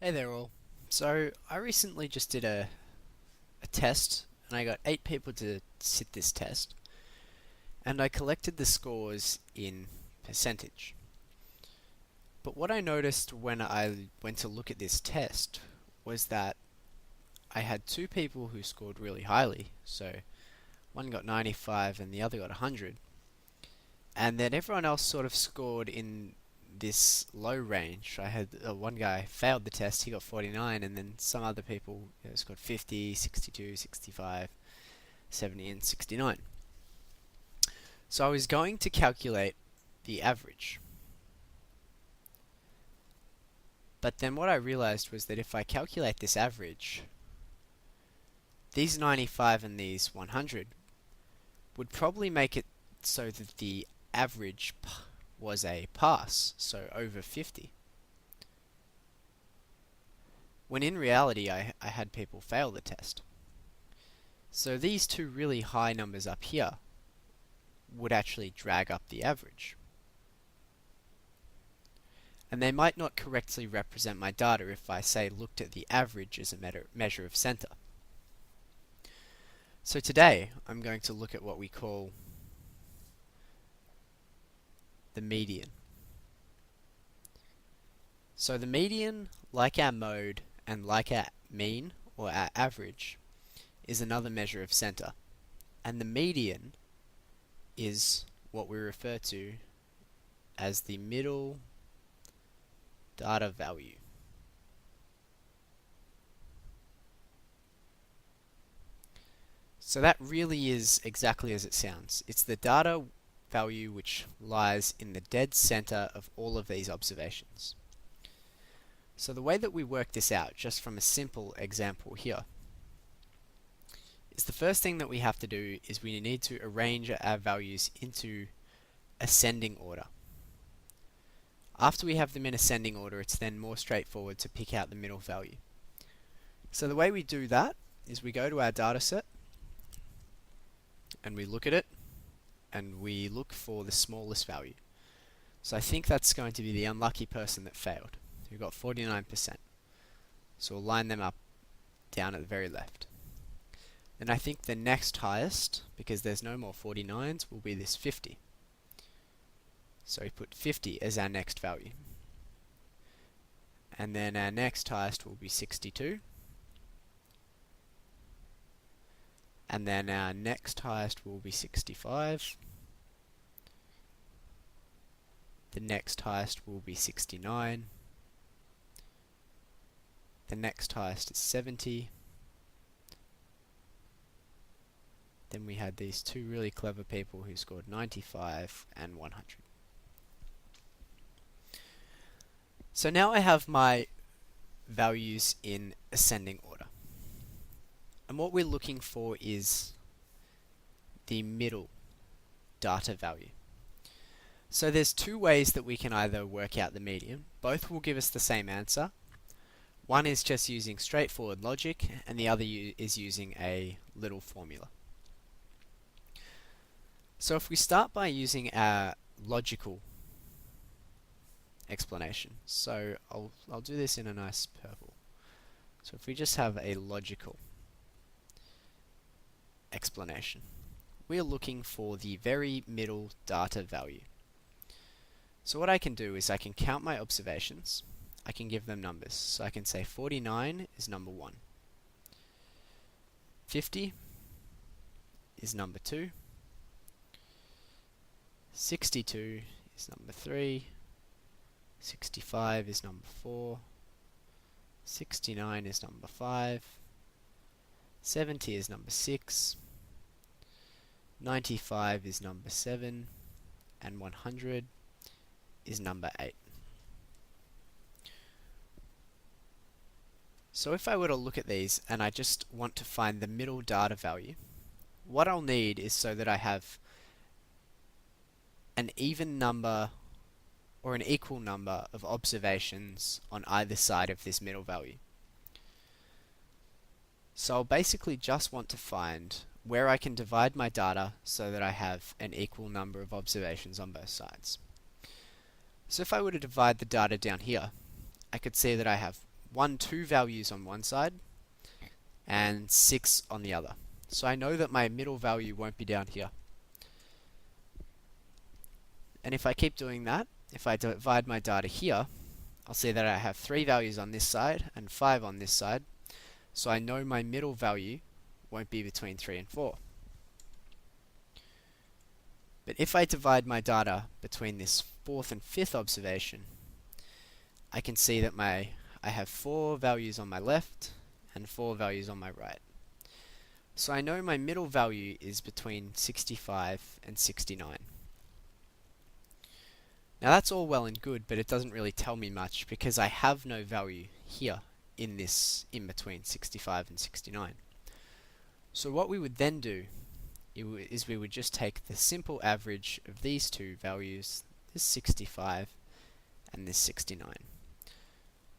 Hey there all. So I recently just did a test and I got 8 people to sit this test and I collected the scores in percentage. But what I noticed when I went to look at this test was that I had 2 people who scored really highly. So one got 95 and the other got 100. And then everyone else sort of scored in this low range. I had one guy failed the test, he got 49, and then some other people scored 50, 62, 65, 70, and 69. So I was going to calculate the average. But then what I realized was that if I calculate this average, these 95 and these 100 would probably make it so that the average was a pass, so over 50. When in reality I had people fail the test. So these two really high numbers up here would actually drag up the average. And they might not correctly represent my data if I say looked at the average as a measure of center. So today I'm going to look at what we call the median. So the median, like our mode and like our mean or our average, is another measure of center. And the median is what we refer to as the middle data value. So that really is exactly as it sounds. It's the data value which lies in the dead center of all of these observations. So the way that we work this out, just from a simple example here, is the first thing that we have to do is we need to arrange our values into ascending order. After we have them in ascending order, it's then more straightforward to pick out the middle value. So the way we do that is we go to our data set and we look at it and we look for the smallest value. So I think that's going to be the unlucky person that failed, who got 49%. So we'll line them up down at the very left. Then I think the next highest, because there's no more 49s, will be this 50. So we put 50 as our next value. And then our next highest will be 62. And then our next highest will be 65. The next highest will be 69. The next highest is 70. Then we had these two really clever people who scored 95 and 100. So now I have my values in ascending order. And what we're looking for is the middle data value. So there's two ways that we can either work out the median. Both will give us the same answer. One is just using straightforward logic, and the other is using a little formula. So if we start by using our logical explanation, so I'll do this in a nice purple. So if we just have a logical explanation, we're looking for the very middle data value. So what I can do is I can count my observations. I can give them numbers. So I can say 49 is number 1. 50 is number 2. 62 is number 3. 65 is number 4. 69 is number 5. 70 is number 6. 95 is number 7. And 100 is number 8. So if I were to look at these and I just want to find the middle data value, what I'll need is so that I have an even number or an equal number of observations on either side of this middle value. So I'll basically just want to find where I can divide my data so that I have an equal number of observations on both sides. So if I were to divide the data down here, I could see that I have 2 values on one side and 6 on the other. So I know that my middle value won't be down here. And if I keep doing that, if I divide my data here, I'll see that I have 3 values on this side and 5 on this side. So I know my middle value won't be between 3 and 4. But if I divide my data between this 4th and 5th observation, I can see that I have 4 values on my left and 4 values on my right. So I know my middle value is between 65 and 69. Now that's all well and good, but it doesn't really tell me much because I have no value here in this in between 65 and 69. So what we would then do is we would just take the simple average of these two values, this 65 and this 69.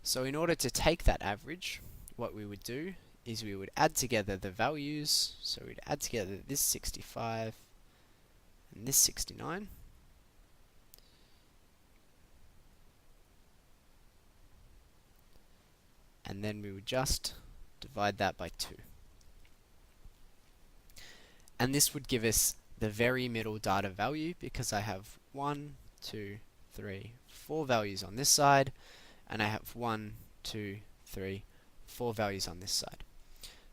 So in order to take that average, what we would do is we would add together the values. So we'd add together this 65 and this 69. And then we would just divide that by 2. And this would give us the very middle data value because I have 1, 2, 3, 4 values on this side, and I have 1, 2, 3, 4 values on this side.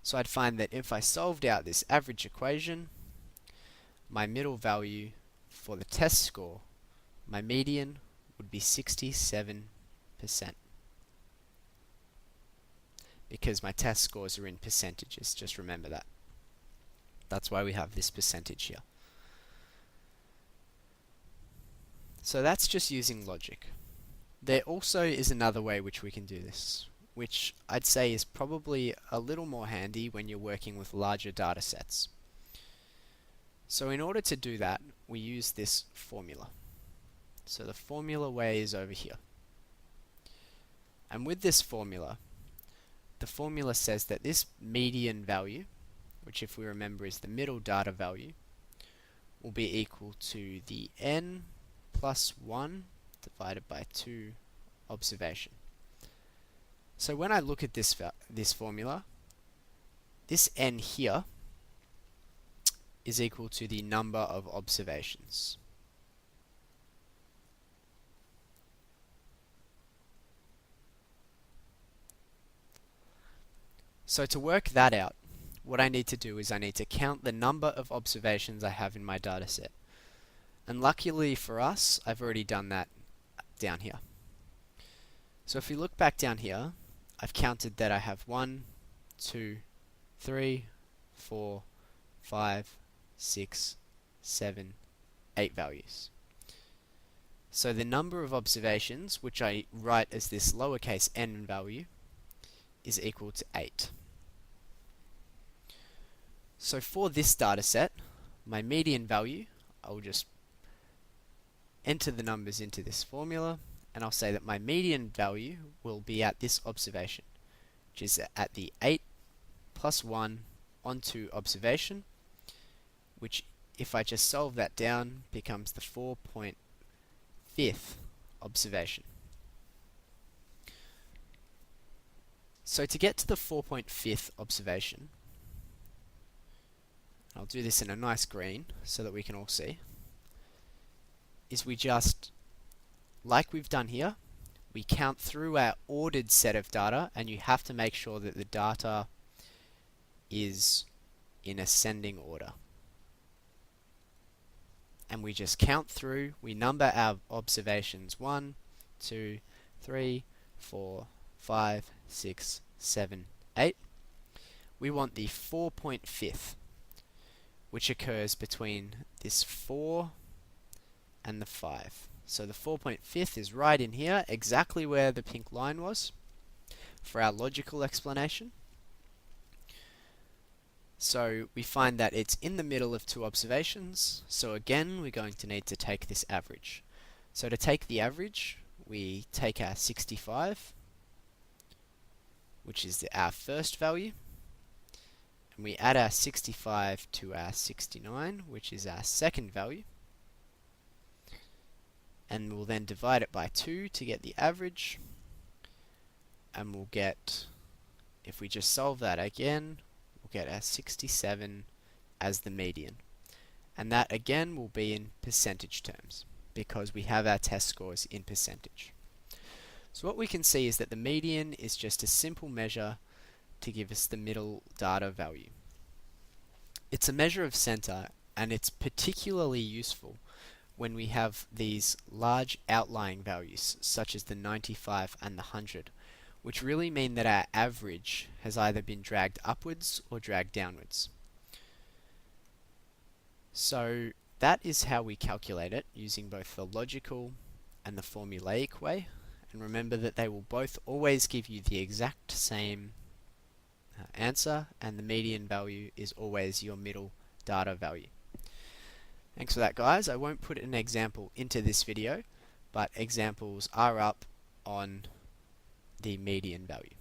So I'd find that if I solved out this average equation, my middle value for the test score, my median, would be 67%. Because my test scores are in percentages, just remember that. That's why we have this percentage here. So that's just using logic. There also is another way which we can do this, which I'd say is probably a little more handy when you're working with larger data sets. So in order to do that, we use this formula. So the formula way is over here. And with this formula, the formula says that this median value, which if we remember is the middle data value, will be equal to the n plus 1 divided by 2 observation. So when I look at this formula, this n here is equal to the number of observations. So to work that out, what I need to do is I need to count the number of observations I have in my data set. And luckily for us, I've already done that down here. So if we look back down here, I've counted that I have 1, 2, 3, 4, 5, 6, 7, 8 values. So the number of observations, which I write as this lowercase n value, is equal to 8. So for this data set, my median value, I'll just enter the numbers into this formula, and I'll say that my median value will be at this observation, which is at the 8 plus 1 on 2 observation, which if I just solve that down becomes the 4.5th observation. So to get to the 4.5th observation, I'll do this in a nice green so that we can all see, is we just, like we've done here, we count through our ordered set of data, and you have to make sure that the data is in ascending order. And we just count through, we number our observations 1, 2, 3, 4, 5, 6, 7, 8. We want the 4.5th, which occurs between this 4 and the 5. So the 4.5th is right in here, exactly where the pink line was for our logical explanation. So we find that it's in the middle of 2 observations. So again, we're going to need to take this average. So to take the average, we take our 65, which is our first value, and we add our 65 to our 69, which is our second value, and we'll then divide it by 2 to get the average, and we'll get, if we just solve that again, we'll get our 67 as the median. And that again will be in percentage terms because we have our test scores in percentage. So what we can see is that the median is just a simple measure to give us the middle data value. It's a measure of center, and it's particularly useful when we have these large outlying values such as the 95 and the 100, which really mean that our average has either been dragged upwards or dragged downwards. So that is how we calculate it using both the logical and the formulaic way. And remember that they will both always give you the exact same answer, and the median value is always your middle data value. Thanks for that, guys. I won't put an example into this video, but examples are up on the median value.